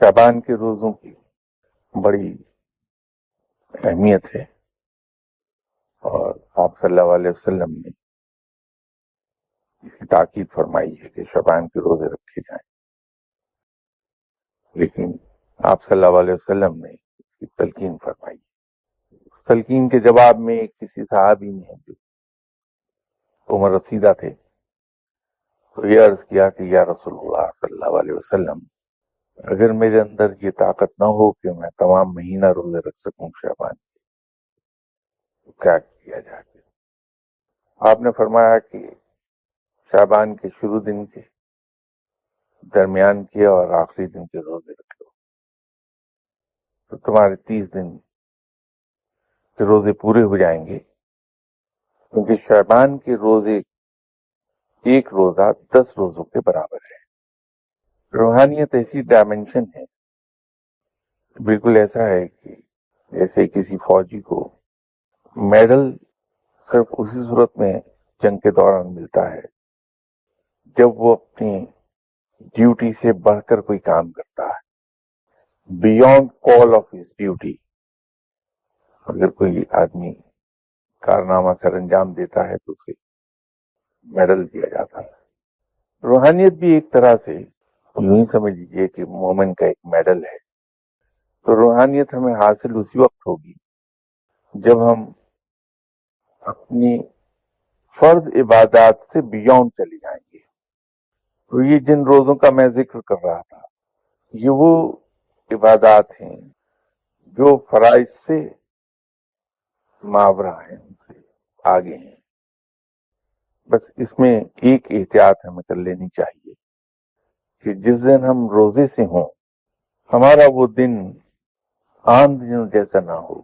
شعبان کے روزوں کی بڑی اہمیت ہے، اور آپ صلی اللہ علیہ وسلم نے اس کی تاکید فرمائی ہے کہ شعبان کے روزے رکھے جائیں، لیکن آپ صلی اللہ علیہ وسلم نے اس کی تلقین فرمائی۔ اس تلقین کے جواب میں کسی صحابی نے جو عمر رسیدہ تھے تو یہ عرض کیا کہ یا رسول اللہ صلی اللہ علیہ وسلم، اگر میرے اندر یہ طاقت نہ ہو کہ میں تمام مہینہ روزے رکھ سکوں شعبان کے، تو کیا کیا جائے؟ آپ نے فرمایا کہ شعبان کے شروع دن کے، درمیان کے اور آخری دن کے روزے رکھ لو، تو تمہارے 30 دن کے روزے پورے ہو جائیں گے، کیونکہ شعبان کے روزے ایک روزہ 10 روزوں کے برابر ہے۔ روحانیت ایسی ڈائمنشن ہے، بالکل ایسا ہے کہ جیسے کسی فوجی کو میڈل صرف اسی صورت میں جنگ کے دوران ملتا ہے جب وہ اپنی ڈیوٹی سے بڑھ کر کوئی کام کرتا ہے، beyond call of his duty. اگر کوئی آدمی کارنامہ سر انجام دیتا ہے تو اسے میڈل دیا جاتا ہے۔ روحانیت بھی ایک طرح سے یوں ہی سمجھ لیجیے کہ مومن کا ایک میڈل ہے۔ تو روحانیت ہمیں حاصل اسی وقت ہوگی جب ہم اپنی فرض عبادات سے بیونڈ چلی جائیں گے۔ تو یہ جن روزوں کا میں ذکر کر رہا تھا، یہ وہ عبادات ہیں جو فرائض سے ماورا ہیں، ان سے آگے ہیں۔ بس اس میں ایک احتیاط ہمیں کر لینی چاہیے کہ جس دن ہم روزے سے ہوں، ہمارا وہ دن عام دنوں جیسا نہ ہو،